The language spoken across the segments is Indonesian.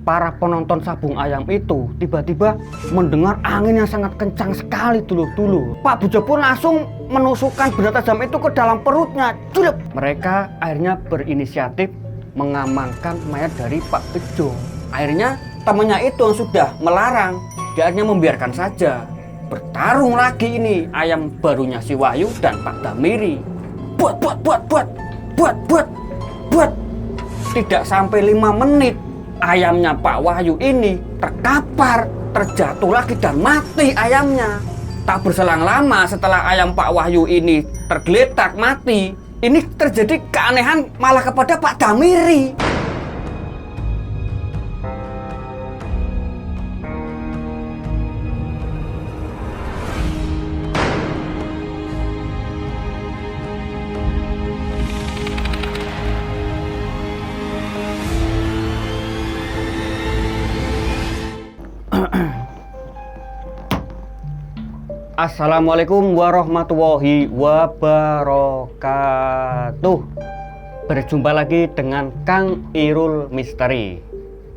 para penonton Sabung Ayam itu tiba-tiba mendengar angin yang sangat kencang sekali dulur-dulur. Pak Bejo pun langsung menusukkan benda tajam itu ke dalam perutnya. Julep. Mereka akhirnya berinisiatif mengamankan mayat dari Pak Bejo. Akhirnya temannya itu yang sudah melarang, dia akhirnya membiarkan saja. Bertarung lagi ini ayam barunya si Wahyu dan Pak Damiri. Buat. Tidak sampai 5 menit ayamnya Pak Wahyu ini terkapar, terjatuh lagi dan mati ayamnya. Tak berselang lama setelah ayam Pak Wahyu ini tergeletak mati, ini terjadi keanehan malah kepada Pak Damiri. Assalamualaikum warahmatullahi wabarakatuh. Berjumpa lagi dengan Kang Irul Misteri.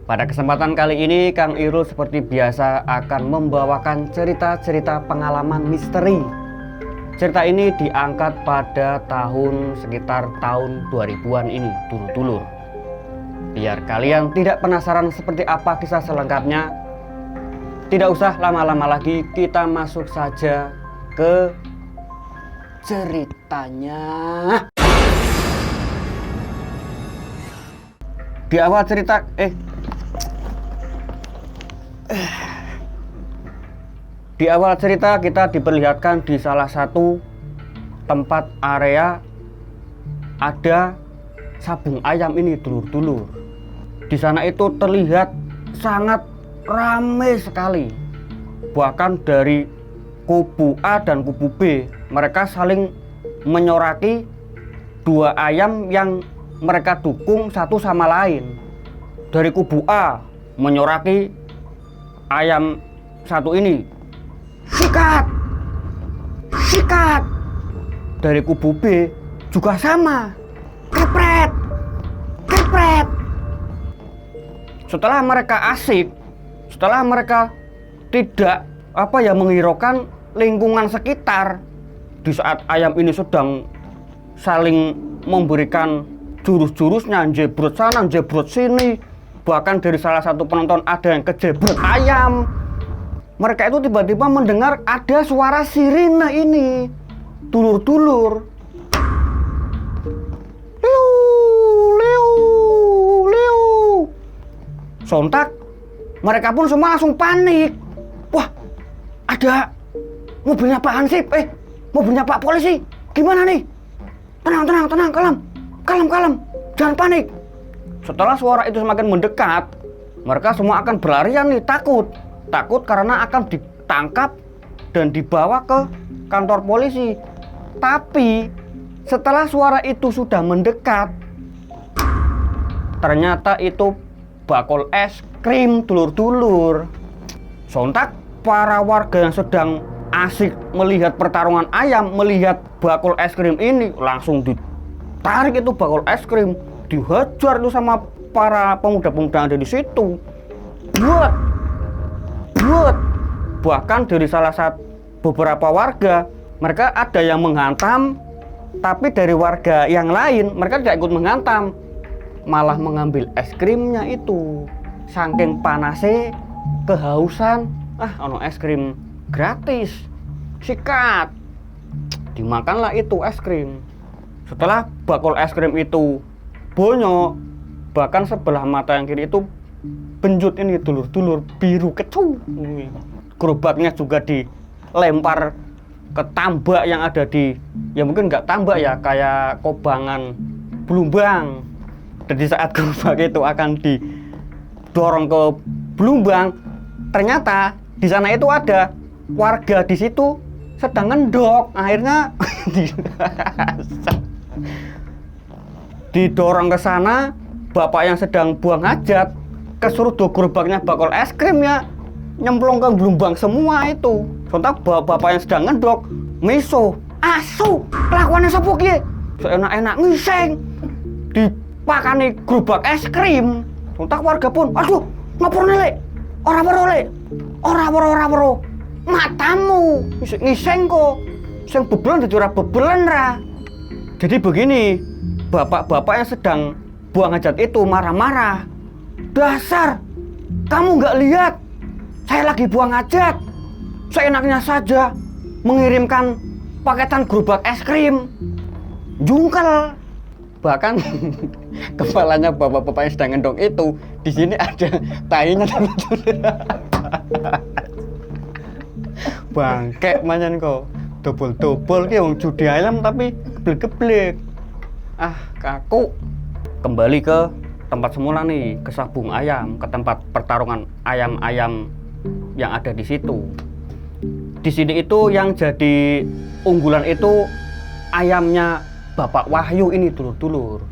Pada kesempatan kali ini Kang Irul seperti biasa akan membawakan cerita-cerita pengalaman misteri. Cerita ini diangkat pada sekitar tahun 2000-an ini, dulur-dulur. Biar kalian tidak penasaran seperti apa kisah selengkapnya, tidak usah lama-lama lagi, kita masuk saja ke ceritanya. Di awal cerita kita diperlihatkan di salah satu tempat area ada sabung ayam ini, dulur-dulur. Di sana itu terlihat sangat ramai sekali. Bahkan dari kubu A dan kubu B, mereka saling menyoraki dua ayam yang mereka dukung satu sama lain. Dari kubu A menyoraki ayam satu ini, sikat. Dari kubu B juga sama, kepret. Setelah mereka asik, setelah mereka tidak menghiraukan lingkungan sekitar, di saat ayam ini sedang saling memberikan jurus-jurusnya, jebrot sana, jebrot sini, bahkan dari salah satu penonton ada yang kejebrot ayam. Mereka itu tiba-tiba mendengar ada suara sirine ini, dulur-dulur. Liu. Sontak mereka pun semua langsung panik. Wah, ada mobilnya Pak Hansip, mobilnya Pak Polisi. Gimana nih? Tenang, kalem. Jangan panik. Setelah suara itu semakin mendekat, mereka semua akan berlarian nih, takut karena akan ditangkap dan dibawa ke kantor polisi. Tapi setelah suara itu sudah mendekat, ternyata itu bakul es krim, dulur-dulur. Sontak para warga yang sedang asik melihat pertarungan ayam, melihat bakul es krim ini, langsung ditarik itu bakul es krim, dihajar itu sama para pemuda-pemuda yang ada di situ. Buat. Bahkan dari salah satu beberapa warga, mereka ada yang menghantam, tapi dari warga yang lain mereka tidak ikut menghantam, malah mengambil es krimnya itu. Saking panasnya, kehausan, ono es krim gratis, sikat, dimakanlah itu es krim. Setelah bakul es krim itu bonyok, bahkan sebelah mata yang kiri itu benjut ini, dulur-dulur, biru kecu. Gerobaknya juga dilempar ke tambak yang ada di, ya mungkin nggak tambak ya, kayak kobangan Blumbang. Dan di saat gerobak itu akan didorong ke Blumbang, ternyata di sana itu ada warga di situ sedang ngendok. Akhirnya didorong ke sana, bapak yang sedang buang hajat kesuruh gerobaknya bakul es krim ya nyemplung ke Blumbang semua itu. Sontak bapak yang sedang ngendok miso, asu, kelakuannya sapa ki? Seenak-enak ngiseng dipakani gerobak es krim. Sontak warga pun, aduh, Ngapur lek? Ora weruh lek. Ora weruh. Matamu ngiseng kok. Sing bebelan dadi ora bebelan ra. Jadi begini, bapak-bapak yang sedang buang hajat itu marah-marah. Dasar, kamu nggak lihat? Saya lagi buang hajat. Seenaknya saja mengirimkan paketan gerobak es krim. Jungkel. Bahkan kepalanya bapak-bapak yang sedang ngendong itu di sini ada tainya. Bangke manyan kok. Dobol-dobol ki wong judi ayam tapi geblek-geblek. Ah, kaku. Kembali ke tempat semula nih, ke sabung ayam, ke tempat pertarungan ayam-ayam yang ada di situ. Di sini itu yang jadi unggulan itu ayamnya Bapak Wahyu ini, dulur-dulur.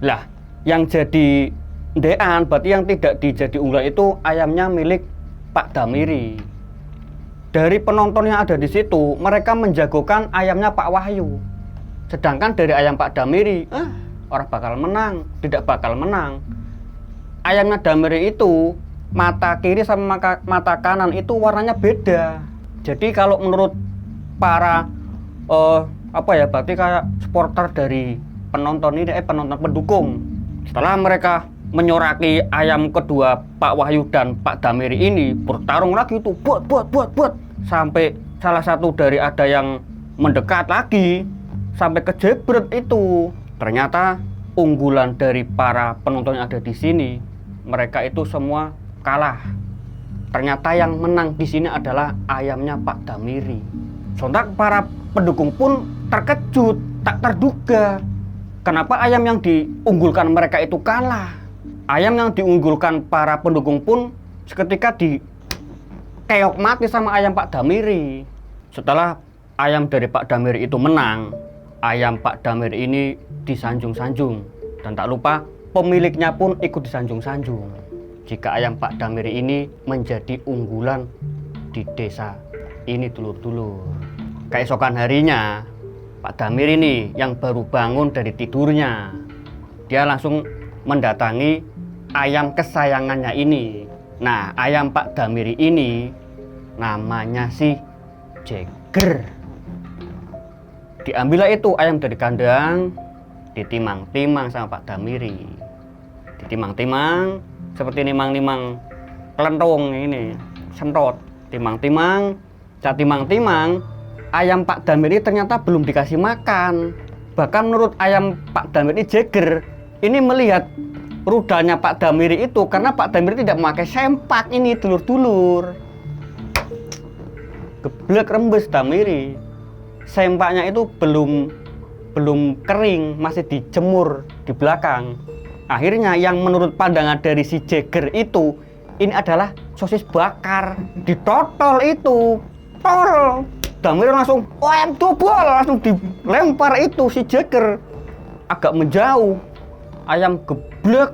Lah, yang jadi ndean, berarti yang tidak dijadi unggulan itu ayamnya milik Pak Damiri. Dari penonton yang ada di situ, mereka menjagokan ayamnya Pak Wahyu. Sedangkan dari ayam Pak Damiri, orang bakal menang, tidak bakal menang. Ayamnya Damiri itu, mata kiri sama mata kanan itu warnanya beda. Jadi kalau menurut para berarti kayak supporter dari penonton ini, penonton pendukung. Setelah mereka menyoraki ayam kedua Pak Wahyu dan Pak Damiri ini, bertarung lagi itu buat sampai salah satu dari ada yang mendekat lagi sampai kejebret itu. Ternyata unggulan dari para penonton yang ada di sini, mereka itu semua kalah. Ternyata yang menang di sini adalah ayamnya Pak Damiri. Sontak para pendukung pun terkejut, tak terduga kenapa ayam yang diunggulkan mereka itu kalah. Ayam yang diunggulkan para pendukung pun seketika dikeok mati sama ayam Pak Damiri. Setelah ayam dari Pak Damiri itu menang, ayam Pak Damiri ini disanjung-sanjung. Dan tak lupa pemiliknya pun ikut disanjung-sanjung. Jika ayam Pak Damiri ini menjadi unggulan di desa ini, dulur-dulur. Keesokan harinya, Pak Damiri ini yang baru bangun dari tidurnya, dia langsung mendatangi ayam kesayangannya ini. Nah, ayam Pak Damiri ini namanya si Jeger. Diambillah itu ayam dari kandang, ditimang-timang sama Pak Damiri. Ditimang-timang seperti nimang-nimang kelentung ini, sentot. Timang-timang, timang-timang, ayam Pak Damiri ternyata belum dikasih makan. Bahkan menurut ayam Pak Damiri Jeger ini melihat rudanya Pak Damiri itu karena Pak Damiri tidak memakai sempak ini, dulur-dulur. Geblek rembes Damiri. Sempaknya itu belum kering, masih dijemur di belakang. Akhirnya yang menurut pandangan dari si Jeger itu, ini adalah sosis bakar, ditotol itu, tol. Damiri langsung, ayam dobol, langsung dilempar itu si Jeger. Agak menjauh, ayam geblek,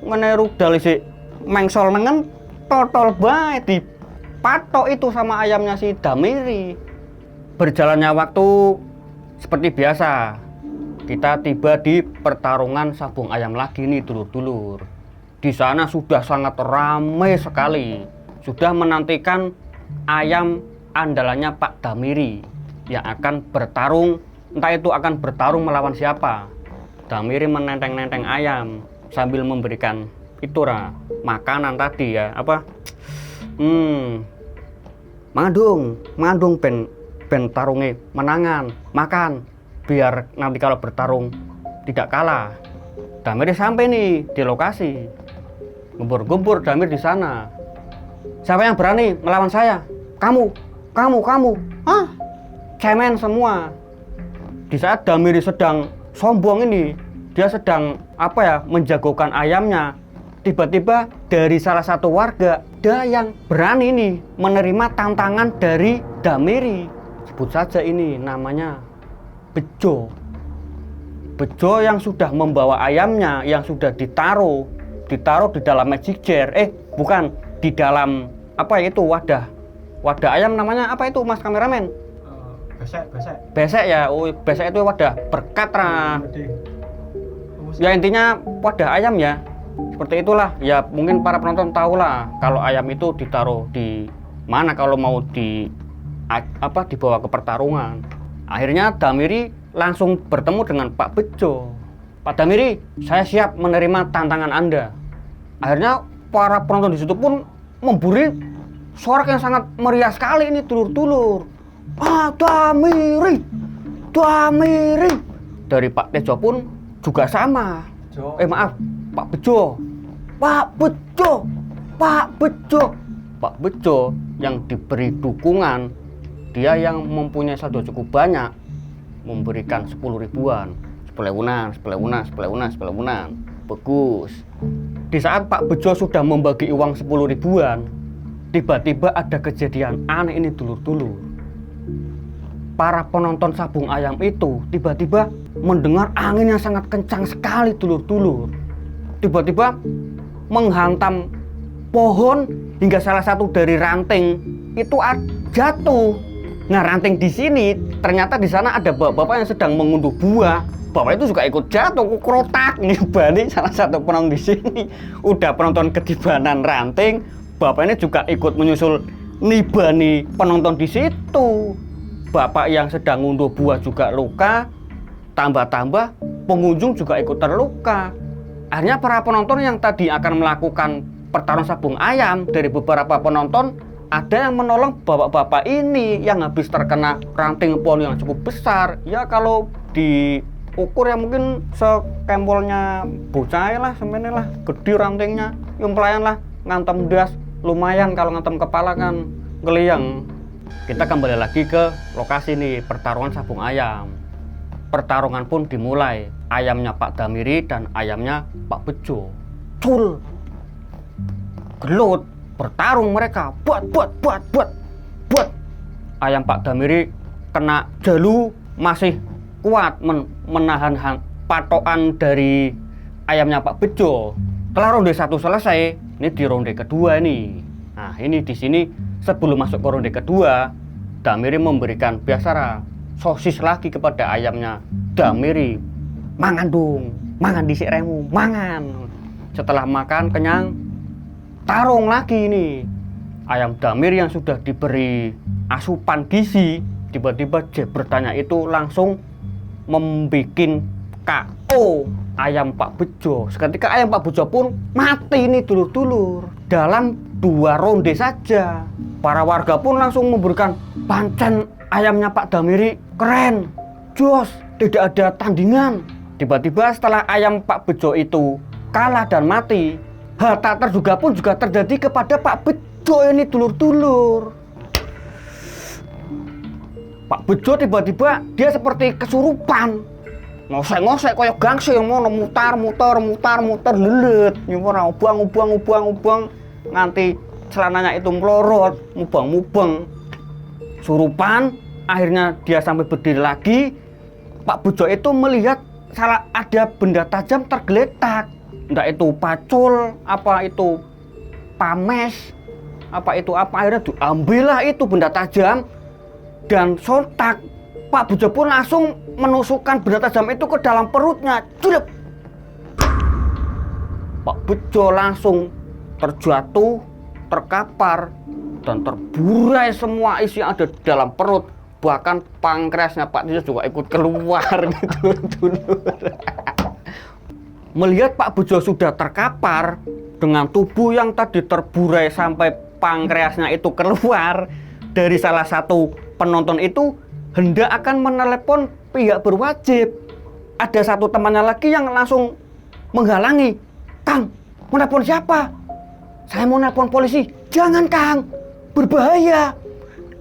meneru dari si mengsol nengen, totol bae, dipatok itu sama ayamnya si Damiri. Berjalannya waktu seperti biasa, kita tiba di pertarungan sabung ayam lagi nih, dulur-dulur. Di sana sudah sangat ramai sekali, sudah menantikan ayam andalannya Pak Damiri yang akan bertarung, entah itu akan bertarung melawan siapa. Damiri menenteng-nenteng ayam sambil memberikan makanan tadi ya, mengandung ben tarunge menangan, makan biar nanti kalau bertarung tidak kalah. Damiri sampai nih di lokasi, gembur-gembur Damiri di sana. Siapa yang berani melawan saya? Kamu. Cemen semua. Di saat Damiri sedang sombong ini, dia sedang menjagokan ayamnya. Tiba-tiba dari salah satu warga ada yang berani nih menerima tantangan dari Damiri. Sebut saja ini namanya Bejo. Bejo yang sudah membawa ayamnya yang sudah ditaruh di dalam magic jar. Bukan, di dalam wadah ayam namanya apa itu, Mas kameramen? Besek ya. Besek itu wadah berkat. Ya intinya wadah ayam ya. Seperti itulah. Ya mungkin para penonton tahulah kalau ayam itu ditaruh di mana kalau mau dibawa ke pertarungan. Akhirnya Damiri langsung bertemu dengan Pak Bejo. Pak Damiri, saya siap menerima tantangan Anda. Akhirnya para penonton di situ pun memberi sorak yang sangat meriah sekali ini, dulur-dulur. Pak Damiri, Damiri. Dari Pak Tejo pun juga sama. Maaf, Pak Bejo. Pak Bejo, Pak Bejo. Pak Bejo yang diberi dukungan, dia yang mempunyai saldo cukup banyak, memberikan 10 ribuan. Sepelewunan. Bagus. Di saat Pak Bejo sudah membagi uang 10 ribuan, tiba-tiba ada kejadian aneh ini, dulur-dulur. Para penonton Sabung Ayam itu tiba-tiba mendengar angin yang sangat kencang sekali, dulur-dulur. Tiba-tiba menghantam pohon hingga salah satu dari ranting itu jatuh. Nah, ranting di sini ternyata di sana ada bapak-bapak yang sedang mengunduh buah. Bapak itu juga ikut jatuh, krotak nih bani salah satu penonton di sini. Udah penonton ketibanan ranting, bapak ini juga ikut menyusul nibani penonton di situ. Bapak yang sedang ngunduh buah juga luka, tambah-tambah pengunjung juga ikut terluka. Akhirnya para penonton yang tadi akan melakukan pertarungan sabung ayam, dari beberapa penonton ada yang menolong bapak-bapak ini yang habis terkena ranting pohon yang cukup besar. Ya kalau diukur ya mungkin sekempolnya bocah lah, semene lah, gede rantingnya, yang pelayan lah, ngantem das, lumayan kalau ngantem kepala kan ngeliang. Kita kembali lagi ke lokasi nih, pertarungan sabung ayam. Pertarungan pun dimulai, ayamnya Pak Damiri dan ayamnya Pak Bejo. Cul, gelut, bertarung mereka, buat. Ayam Pak Damiri kena jalu, masih kuat menahan patokan dari ayamnya Pak Bejo. Setelah ronde 1 selesai, ini di ronde kedua nih. Nah, ini di sini sebelum masuk ke ronde kedua, Damiri memberikan biasara sosis lagi kepada ayamnya Damiri. Mangan dong, mangan disik remu, mangan. Setelah makan kenyang, tarung lagi nih. Ayam Damiri yang sudah diberi asupan gizi, tiba-tiba jebretanya itu langsung membikin KO ayam Pak Bejo. Seketika ayam Pak Bejo pun mati nih, dulur-dulur. Dalam 2 ronde saja. Para warga pun langsung memberikan pancen ayamnya Pak Damiri keren, jos, tidak ada tandingan. Tiba-tiba setelah ayam Pak Bejo itu kalah dan mati, hal tak terduga pun juga terjadi kepada Pak Bejo ini, dulur-dulur. Pak Bejo tiba-tiba dia seperti kesurupan, ngosek-ngosek kayak gangsi, mau mutar lelet, nyuwara ubang nganti celananya itu melorot, mubang. Surupan, akhirnya dia sampai berdiri lagi. Pak Bejo itu melihat ada benda tajam tergeletak. Entah itu pacul, apa itu pames, apa akhirnya diambillah itu benda tajam. Dan sontak Pak Bejo pun langsung menusukkan benda tajam itu ke dalam perutnya. Julep. Pak Bejo langsung terjatuh, terkapar, dan terburai semua isi yang ada di dalam perut. Bahkan pankreasnya Pak Bejo juga ikut keluar gitu. Melihat Pak Bejo sudah terkapar dengan tubuh yang tadi terburai sampai pankreasnya itu keluar, dari salah satu penonton itu hendak akan menelepon pihak berwajib. Ada satu temannya lagi yang langsung menghalangi. Kang, mau nelpon siapa? Saya mau nelpon polisi. Jangan, Kang, berbahaya.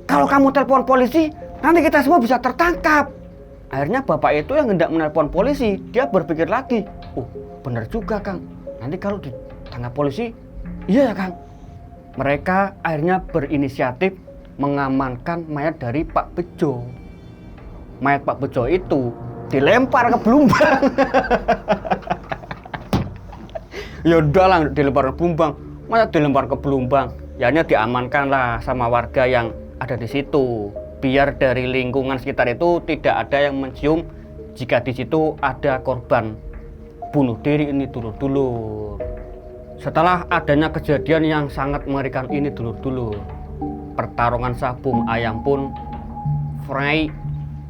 Kalau kamu telepon polisi, nanti kita semua bisa tertangkap. Akhirnya bapak itu yang hendak menelpon polisi, dia berpikir lagi, oh benar juga, Kang, nanti kalau ditangkap polisi, iya ya, Kang. Mereka akhirnya berinisiatif mengamankan mayat dari Pak Bejo. Mayat Pak Bejo itu dilempar ke Blumbang. Ya udah lah, dilempar ke Blumbang. Masa dilempar ke Blumbang? Ya hanya diamankan lah sama warga yang ada di situ. Biar dari lingkungan sekitar itu tidak ada yang mencium jika di situ ada korban bunuh diri ini, dulur-dulur. Setelah adanya kejadian yang sangat mengerikan ini dulur-dulur, pertarungan sabung ayam pun Fry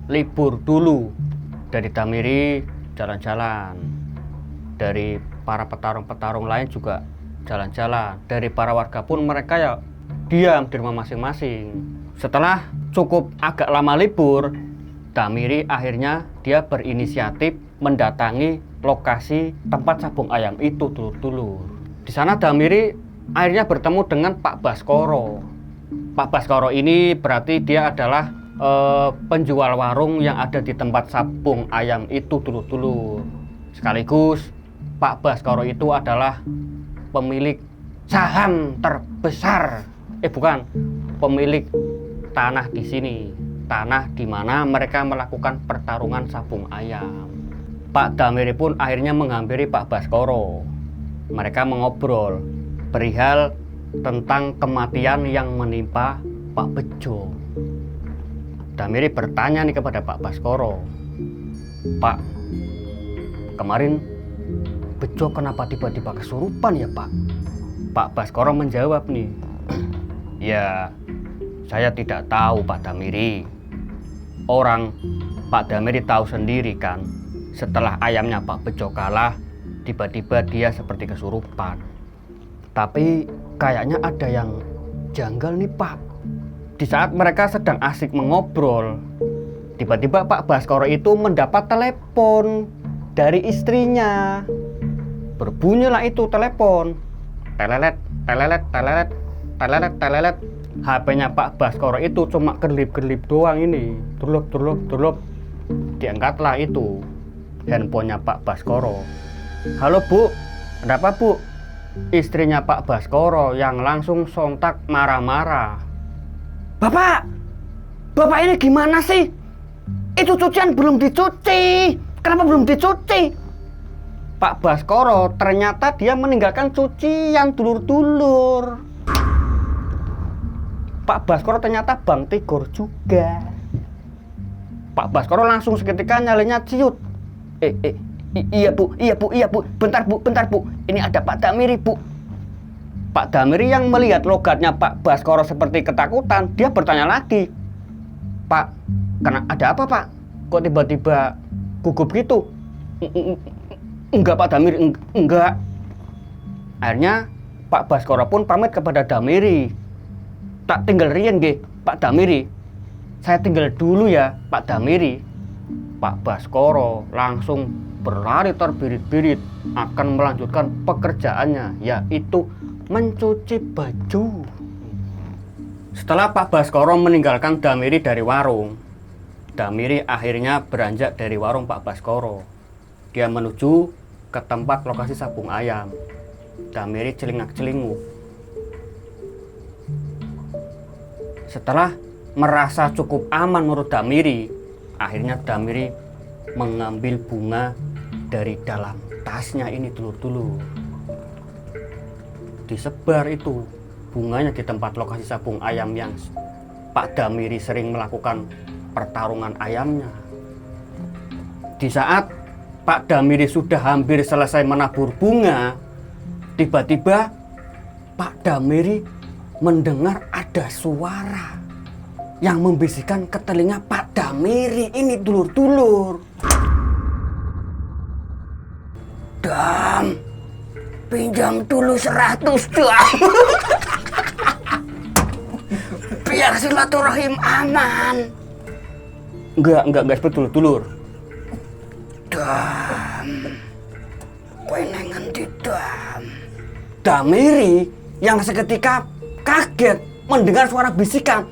libur dulu. Dari Damiri jalan-jalan, dari para petarung-petarung lain juga jalan-jalan, dari para warga pun mereka ya diam di rumah masing-masing. Setelah cukup agak lama libur, Damiri akhirnya dia berinisiatif mendatangi lokasi tempat sabung ayam itu dulur-dulur. Di sana Damiri akhirnya bertemu dengan Pak Baskoro. Pak Baskoro ini berarti dia adalah penjual warung yang ada di tempat sabung ayam itu dulur-dulur. Sekaligus Pak Baskoro itu adalah pemilik saham terbesar. Bukan, pemilik tanah di sini. Tanah di mana mereka melakukan pertarungan sabung ayam. Pak Damiri pun akhirnya menghampiri Pak Baskoro. Mereka mengobrol perihal tentang kematian yang menimpa Pak Bejo. Damiri bertanya nih kepada Pak Baskoro, "Pak, kemarin Bejo kenapa tiba-tiba kesurupan ya Pak?" Pak Baskoro menjawab nih, "Ya, saya tidak tahu Pak Damiri. Orang Pak Damiri tahu sendiri kan, setelah ayamnya Pak Bejo kalah, tiba-tiba dia seperti kesurupan. Tapi kayaknya ada yang janggal nih Pak." Di saat mereka sedang asik mengobrol, tiba-tiba Pak Baskoro itu mendapat telepon dari istrinya. Berbunyilah itu telepon. Telelet, telelet, telelet, telelet, telelet. HP-nya Pak Baskoro itu cuma kerlip-kerlip doang ini. Turlup, turlup, turlup. Diangkatlah itu handphonenya Pak Baskoro. "Halo Bu, ada apa Bu?" Istrinya Pak Baskoro yang langsung sontak marah-marah. Bapak ini gimana sih? Itu cucian belum dicuci. Kenapa belum dicuci?" Pak Baskoro ternyata dia meninggalkan cucian dulur-dulur. Pak Baskoro ternyata Bang Tigor juga. Pak Baskoro langsung seketika nyalinya ciut. Iya bu, bentar bu, ini ada Pak Damiri bu." Pak Damiri yang melihat logatnya Pak Baskoro seperti ketakutan, dia bertanya lagi, "Pak, ada apa Pak? Kok tiba-tiba gugup gitu?" Enggak Pak Damiri, enggak." Akhirnya Pak Baskoro pun pamit kepada Damiri. "Tak tinggal riyen nggih Pak Damiri. Saya tinggal dulu ya Pak Damiri." Pak Baskoro langsung berlari terbirit-birit akan melanjutkan pekerjaannya, yaitu mencuci baju. Setelah Pak Baskoro meninggalkan Damiri dari warung, Damiri akhirnya beranjak dari warung Pak Baskoro. Dia menuju ke tempat lokasi sabung ayam. Damiri celingak-celinguk. Setelah merasa cukup aman menurut Damiri, akhirnya Damiri mengambil bunga dari dalam tasnya ini dulur-dulur. Disebar itu bunganya di tempat lokasi sabung ayam yang Pak Damiri sering melakukan pertarungan ayamnya. Di saat Pak Damiri sudah hampir selesai menabur bunga, tiba-tiba Pak Damiri mendengar ada suara yang membisikkan ke telinga Pak Damiri ini dulur-dulur. "Dam, pinjam dulu 100 Dam. Biar silaturahim aman." Enggak seperti dulur. "Dam, kowe nang ngendi Dam?" Damiri yang seketika kaget mendengar suara bisikan,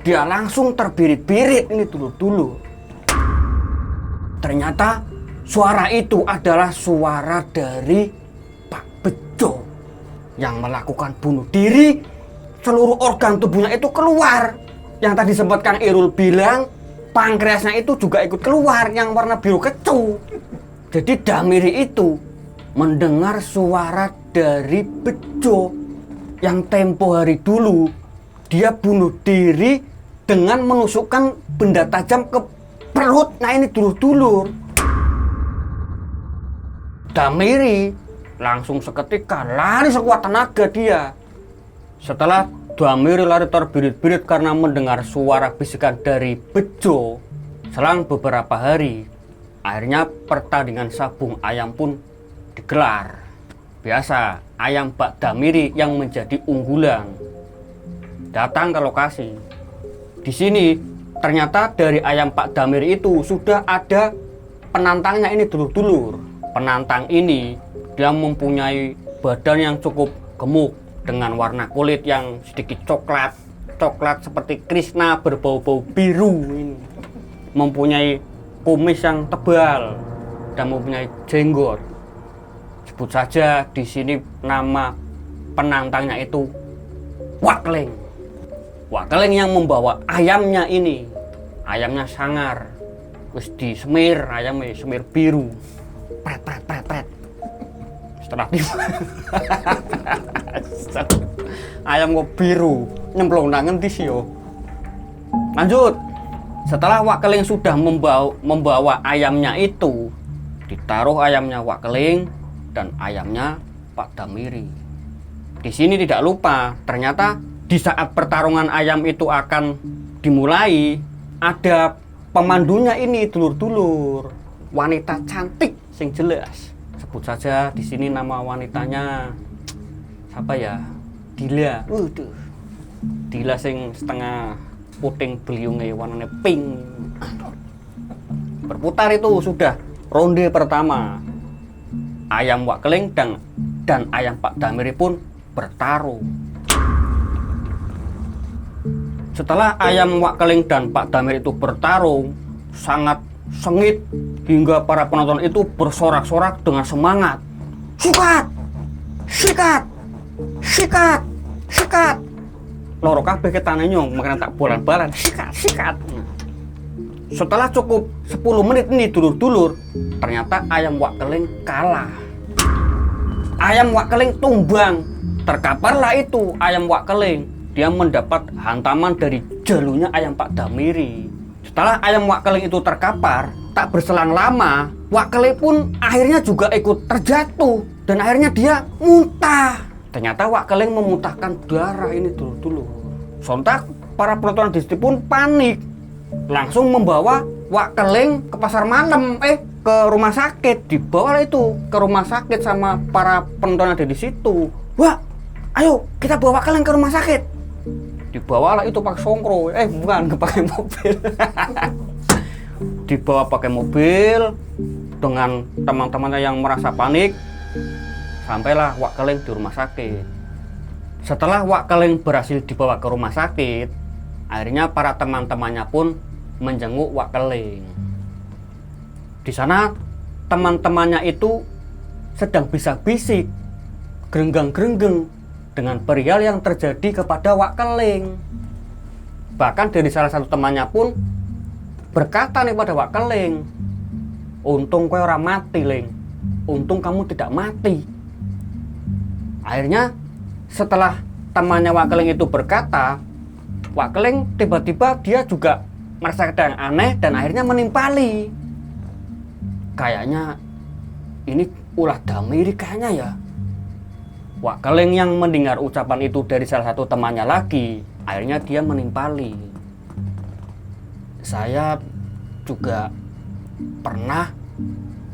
dia langsung terbirit-birit ini dulur-dulur. Ternyata suara itu adalah suara dari Pak Bejo yang melakukan bunuh diri. Seluruh organ tubuhnya itu keluar. Yang tadi sempat Kang Irul bilang, pankreasnya itu juga ikut keluar yang warna biru kecu. Jadi Damiri itu mendengar suara dari Bejo yang tempo hari dulu dia bunuh diri dengan menusukkan benda tajam ke perut. Nah ini dulur-dulur. Damiri Langsung seketika lari sekuat tenaga dia. Setelah Damiri lari terbirit-birit karena mendengar suara bisikan dari Bejo, selang beberapa hari, akhirnya pertandingan sabung ayam pun digelar. Biasa, ayam Pak Damiri yang menjadi unggulan datang ke lokasi. Di sini ternyata dari ayam Pak Damiri itu sudah ada penantangnya ini dulur-dulur. Penantang ini dia mempunyai badan yang cukup gemuk dengan warna kulit yang sedikit coklat seperti Krishna berbau-bau biru ini. Mempunyai kumis yang tebal dan mempunyai jenggot. Sebut saja di sini nama penantangnya itu Wakling. Wakling yang membawa ayamnya ini. Ayamnya sangar. Wis disemir, ayamnya semir biru. Pret. Setelah ayam kok biru nyemplung nangen di sio. Lanjut. Setelah Wakling sudah membawa ayamnya itu, ditaruh ayamnya Wakling dan ayamnya Pak Damiri. Di sini tidak lupa, ternyata di saat pertarungan ayam itu akan dimulai, ada pemandunya ini dulur-dulur, wanita cantik sing jelas. Sebut saja di sini nama wanitanya siapa ya? Dila. Dila sing setengah puting beliungnya warnanya pink. Berputar itu sudah ronde pertama. Ayam Wakling dan ayam Pak Damiri pun bertarung. Setelah ayam Wakling dan Pak Damiri itu bertarung sangat sengit hingga para penonton itu bersorak-sorak dengan semangat. Sikat. Loro kabeh ketane nyong, makanya tak bolan-balan. Sikat. Setelah cukup 10 menit ini dulur-dulur, ternyata ayam Wakling kalah. Ayam Wakling tumbang. Terkaparlah itu ayam Wakling. Dia mendapat hantaman dari jalunya ayam Pak Damiri. Setelah ayam Wakling itu terkapar, tak berselang lama, Wakling pun akhirnya juga ikut terjatuh. Dan akhirnya dia muntah. Ternyata Wakling memuntahkan darah ini dulu. Sontak para penonton di situ pun panik. Langsung membawa Wakling ke pasar malam, ke rumah sakit. Dibawa itu ke rumah sakit sama para penonton ada di situ. Wah, ayo kita bawa Wakling ke rumah sakit. Dibawalah itu pakai songkro, bukan pakai mobil. Dibawa pakai mobil dengan teman-temannya yang merasa panik. Sampailah Wakling di rumah sakit. Setelah Wakling berhasil dibawa ke rumah sakit, akhirnya para teman-temannya pun menjenguk Wakling. Di sana teman-temannya itu sedang bisik-bisik, gerenggang-gerenggeng dengan perihal yang terjadi kepada Wakling. Bahkan dari salah satu temannya pun berkata nih pada Wakling, untung kowe ora mati, Ling. Untung kamu tidak mati. Akhirnya setelah temannya Wakling itu berkata, Wakling tiba-tiba dia juga merasa ada yang aneh dan akhirnya menimpali. Kayaknya ini ulah Damiri kayaknya ya. Wakling yang mendengar ucapan itu dari salah satu temannya lagi, akhirnya dia menimpali. Saya juga pernah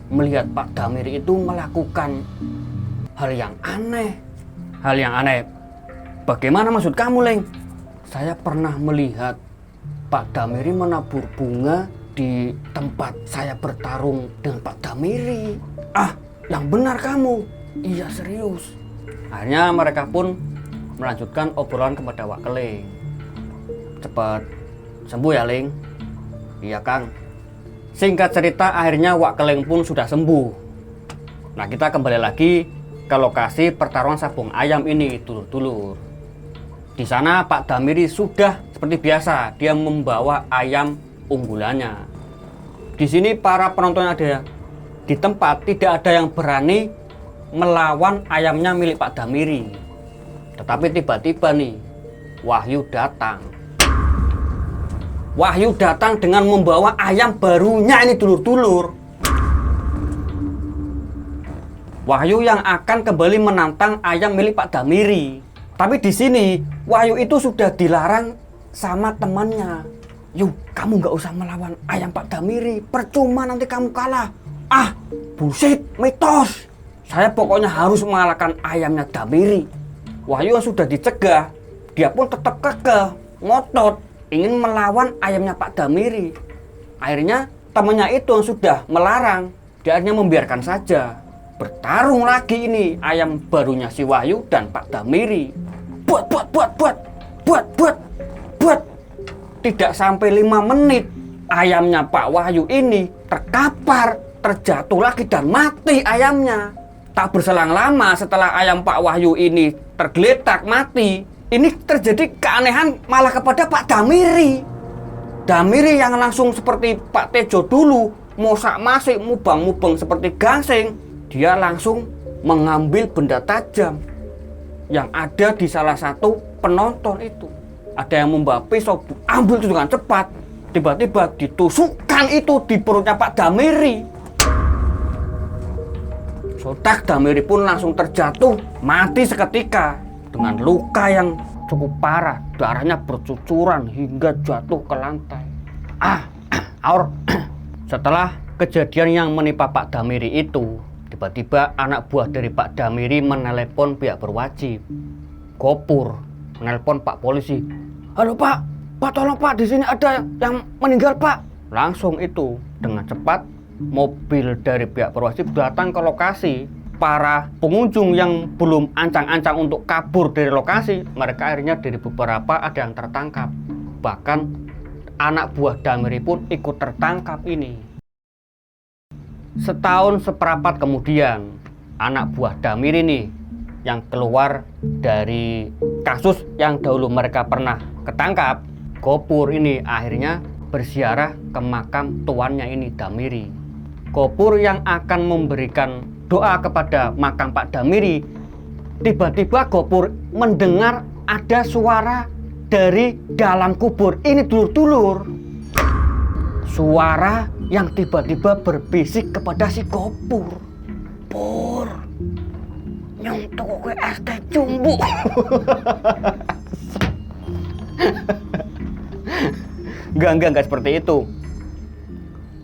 melihat Pak Damiri itu melakukan hal yang aneh. Hal yang aneh? Bagaimana maksud kamu, Leng? Saya pernah melihat Pak Damiri menabur bunga di tempat saya bertarung dengan Pak Damiri. Ah, yang benar kamu? Iya, serius. Akhirnya mereka pun melanjutkan obrolan kepada Wakling. Cepat sembuh ya, Ling. Iya, Kang. Singkat cerita, akhirnya Wakling pun sudah sembuh. Nah, kita kembali lagi ke lokasi pertarungan sabung ayam ini, dulur-dulur. Di sana Pak Damiri sudah seperti biasa, dia membawa ayam unggulannya. Di sini para penonton ada di tempat, tidak ada yang berani melawan ayamnya milik Pak Damiri. Tetapi tiba-tiba nih, Wahyu datang. Wahyu datang dengan membawa ayam barunya ini, dulur-dulur. Wahyu yang akan kembali menantang ayam milik Pak Damiri. Tapi di sini Wahyu itu sudah dilarang sama temannya. Yuk, kamu nggak usah melawan ayam Pak Damiri, percuma nanti kamu kalah. Ah, bullshit, mitos. Saya pokoknya harus mengalahkan ayamnya Damiri. Wahyu yang sudah dicegah, dia pun tetap kekeh, ngotot, ingin melawan ayamnya Pak Damiri. Akhirnya temannya itu yang sudah melarang, dia akhirnya membiarkan saja. Bertarung lagi ini ayam barunya si Wahyu dan Pak Damiri. Buat. Tidak sampai 5 menit, ayamnya Pak Wahyu ini terkapar, terjatuh lagi dan mati ayamnya. Tak berselang lama setelah ayam Pak Wahyu ini tergeletak mati, ini terjadi keanehan malah kepada Pak Damiri. Damiri yang langsung seperti Pak Tejo dulu, mosak masik, mubang-mubang seperti gangsing, dia langsung mengambil benda tajam yang ada di salah satu penonton itu. Ada yang membawa pisau, ambil itu dengan cepat. Tiba-tiba ditusukkan itu di perutnya Pak Damiri. Sontak Damiri pun langsung terjatuh, mati seketika dengan luka yang cukup parah. Darahnya bercucuran hingga jatuh ke lantai. Setelah kejadian yang menimpa Pak Damiri itu, tiba-tiba anak buah dari Pak Damiri menelepon pihak berwajib. Gopur menelpon Pak polisi. Halo Pak, tolong Pak, di sini ada yang meninggal Pak. Langsung itu dengan cepat mobil dari pihak berwajib datang ke lokasi. Para pengunjung yang belum ancang-ancang untuk kabur dari lokasi, mereka akhirnya dari beberapa ada yang tertangkap. Bahkan anak buah Damiri pun ikut tertangkap ini. Setahun seperapat kemudian, anak buah Damiri nih yang keluar dari kasus yang dahulu mereka pernah ketangkap, Gopur ini akhirnya berziarah ke makam tuannya ini, Damiri. Gopur yang akan memberikan doa kepada makam Pak Damiri, tiba-tiba Gopur mendengar ada suara dari dalam kubur. Ini dulur-dulur, suara yang tiba-tiba berbisik kepada si Gopur. Pur, nyontok ke es teh jumbo. Enggak seperti itu.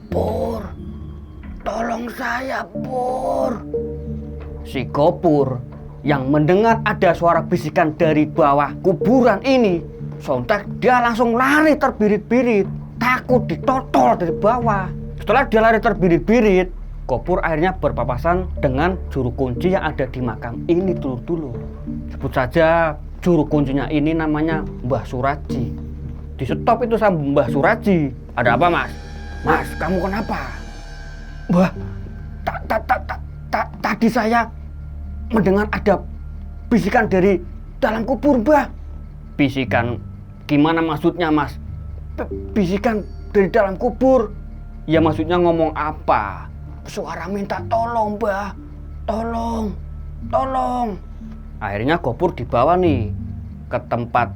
Pur, tolong saya Pur. Si Gopur yang mendengar ada suara bisikan dari bawah kuburan ini, sontak dia langsung lari terbirit-birit, takut ditotol dari bawah. Setelah dia lari terbirit-birit, Gopur akhirnya berpapasan dengan juru kunci yang ada di makam ini dulu. Sebut saja juru kuncinya ini namanya Mbah Suraji. Di stop itu sama Mbah Suraji. Ada apa Mas? Mas, kamu kenapa? Mbah, tadi saya mendengar ada bisikan dari dalam kubur Mbah. Bisikan gimana maksudnya Mas? Bisikan dari dalam kubur? Ya maksudnya ngomong apa? Suara minta tolong Mbah, tolong. Akhirnya Gopur dibawa nih ke tempat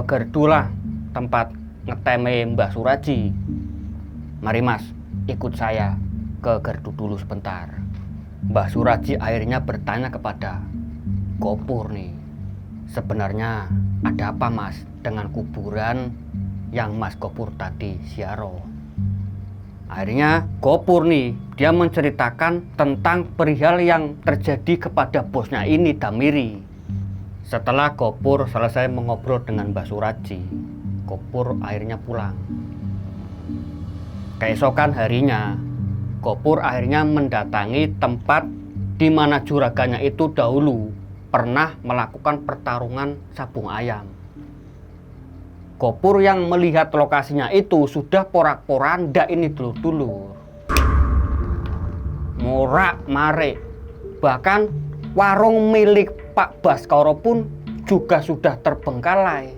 gerdulah, tempat ngeteme Mbah Suraji. Mari Mas, ikut saya ke gerdu dulu sebentar. Mbah Suraji akhirnya bertanya kepada Gopur nih, sebenarnya ada apa Mas dengan kuburan yang Mas Gopur tadi ziarah? Akhirnya Gopur nih, dia menceritakan tentang perihal yang terjadi kepada bosnya ini, Damiri. Setelah Gopur selesai mengobrol dengan Mbah Suraji, Gopur akhirnya pulang. Keesokan harinya, Gopur akhirnya mendatangi tempat di mana juraganya itu dahulu pernah melakukan pertarungan sabung ayam. Gopur yang melihat lokasinya itu sudah porak-poranda ini dulur-dulur, morak-marik. Bahkan warung milik Pak Baskoro pun juga sudah terbengkalai.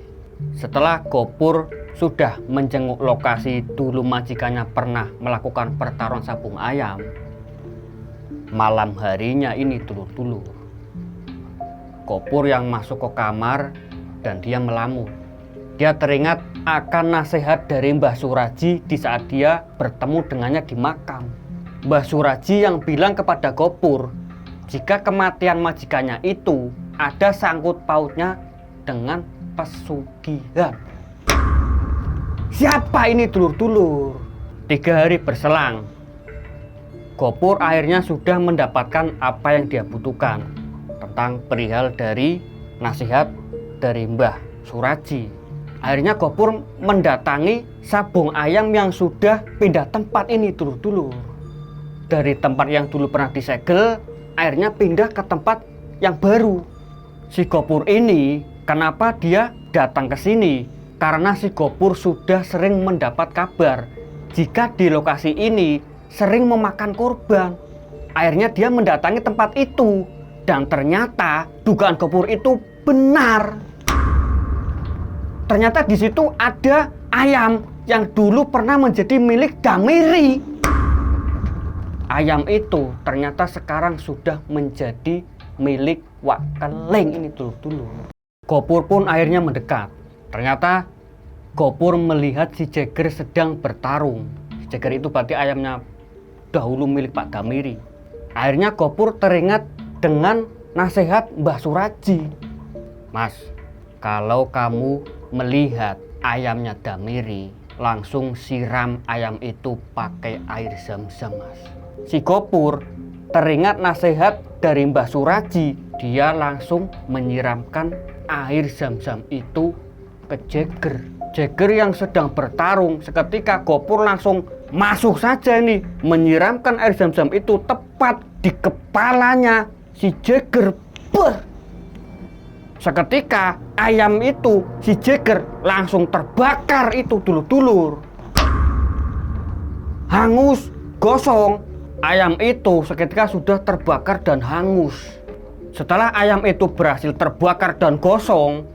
Setelah Gopur sudah menjenguk lokasi dulu majikannya pernah melakukan pertarungan sabung ayam, malam harinya ini dulur-dulur, Gopur yang masuk ke kamar dan dia melamun. Dia teringat akan nasihat dari Mbah Suraji di saat dia bertemu dengannya di makam. Mbah Suraji yang bilang kepada Gopur jika kematian majikannya itu ada sangkut pautnya dengan pesugihan. Siapa ini dulur-dulur? 3 hari berselang, Gopur akhirnya sudah mendapatkan apa yang dia butuhkan tentang perihal dari nasihat dari Mbah Suraji. Akhirnya Gopur mendatangi Sabung Ayam yang sudah pindah tempat ini dulur-dulur. Dari tempat yang dulu pernah disegel, akhirnya pindah ke tempat yang baru. Si Gopur ini, kenapa dia datang ke sini? Karena si Gopur sudah sering mendapat kabar jika di lokasi ini sering memakan korban. Akhirnya dia mendatangi tempat itu, dan ternyata dugaan Gopur itu benar. Ternyata di situ ada ayam yang dulu pernah menjadi milik Damiri. Ayam itu ternyata sekarang sudah menjadi milik Wak Keling ini dulur-dulur. Gopur pun akhirnya mendekat. Ternyata Gopur melihat si Jeger sedang bertarung. Si Jeger itu berarti ayamnya dahulu milik Pak Damiri. Akhirnya Gopur teringat dengan nasihat Mbah Suraji. Mas, kalau kamu melihat ayamnya Damiri, langsung siram ayam itu pakai air zam-zam, Mas. Si Gopur teringat nasihat dari Mbah Suraji. Dia langsung menyiramkan air zam-zam itu ke Jeger. Jeger yang sedang bertarung. Seketika Gopur langsung masuk saja nih, menyiramkan air zam-zam itu tepat di kepalanya si Jeger. Seketika ayam itu si Jeger langsung terbakar itu dulur-dulur. Hangus, gosong. Ayam itu seketika sudah terbakar dan hangus. Setelah ayam itu berhasil terbakar dan gosong,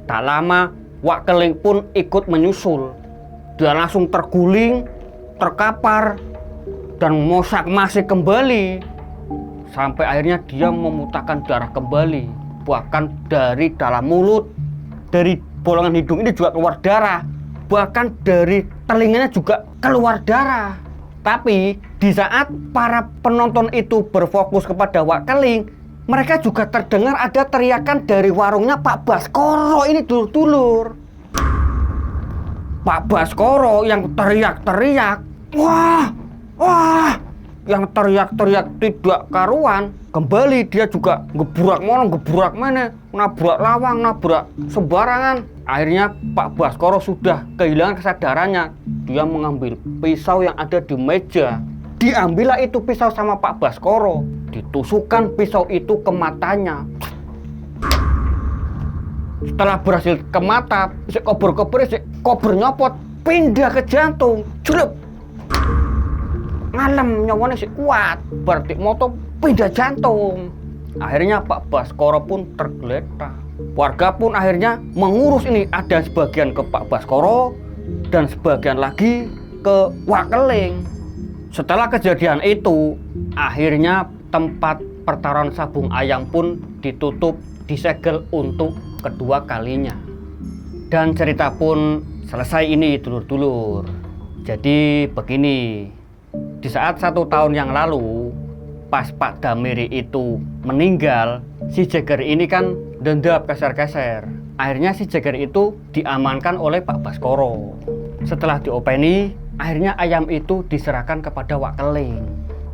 tak lama Wak Keling pun ikut menyusul. Dia langsung terguling, terkapar, dan mosak-masik kembali. Sampai akhirnya dia memuntahkan darah kembali. Bahkan dari dalam mulut, dari bolongan hidung ini juga keluar darah. Bahkan dari telinganya juga keluar darah. Tapi di saat para penonton itu berfokus kepada Wak Keling, mereka juga terdengar ada teriakan dari warungnya Pak Baskoro ini dulur-dulur. Pak Baskoro yang teriak-teriak, wah, wah, yang teriak-teriak tidak karuan. Kembali dia juga gebrak mono, gebrak mana, nabrak lawang, nabrak sembarangan. Akhirnya Pak Baskoro sudah kehilangan kesadarannya. Dia mengambil pisau yang ada di meja. Diambillah itu pisau sama Pak Baskoro. Ditusukkan pisau itu ke matanya. Setelah berhasil ke mata, si kober nyopot, pindah ke jantung. Julep. Ngalem nyawane si kuat, berarti moto pindah jantung. Akhirnya Pak Baskoro pun tergeletak. Warga pun akhirnya mengurus ini, ada sebagian ke Pak Baskoro dan sebagian lagi ke Wak Keling. Setelah kejadian itu, akhirnya tempat pertaruhan Sabung Ayam pun ditutup, disegel untuk kedua kalinya. Dan cerita pun selesai ini dulur-dulur. Jadi begini, di saat 1 tahun yang lalu, pas Pak Damiri itu meninggal, si Jeger ini kan dendap keser-keser. Akhirnya si Jeger itu diamankan oleh Pak Baskoro. Setelah diopeni, akhirnya ayam itu diserahkan kepada Wak Keling.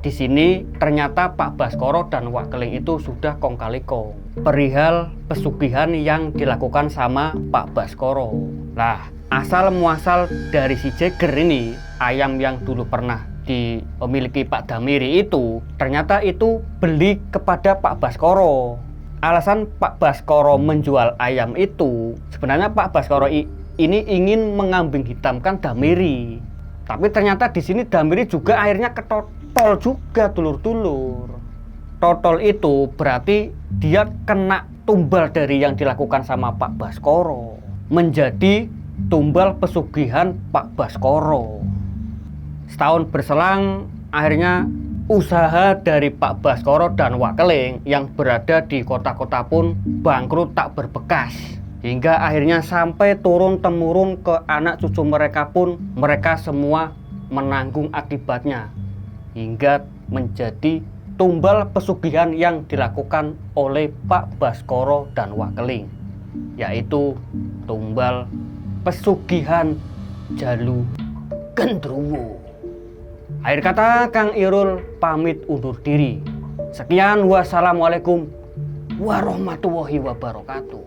Di sini ternyata Pak Baskoro dan Wak Keling itu sudah kong kali kong perihal pesugihan yang dilakukan sama Pak Baskoro. Nah, asal muasal dari si Jeger ini, ayam yang dulu pernah dimiliki Pak Damiri itu, ternyata itu beli kepada Pak Baskoro. Alasan Pak Baskoro menjual ayam itu, sebenarnya Pak Baskoro ini ingin mengambing hitamkan Damiri. Tapi ternyata di sini Damiri juga akhirnya ketotol juga dulur-dulur. Totol itu berarti dia kena tumbal dari yang dilakukan sama Pak Baskoro, menjadi tumbal pesugihan Pak Baskoro. Setahun berselang, akhirnya usaha dari Pak Baskoro dan Wak Keling yang berada di kota-kota pun bangkrut tak berbekas. Hingga akhirnya sampai turun-temurun ke anak cucu mereka pun, mereka semua menanggung akibatnya. Hingga menjadi tumbal pesugihan yang dilakukan oleh Pak Baskoro dan Wakeling, yaitu tumbal pesugihan Jalu Gendruwo. Akhir kata, Kang Irul pamit undur diri. Sekian, wassalamualaikum warahmatullahi wabarakatuh.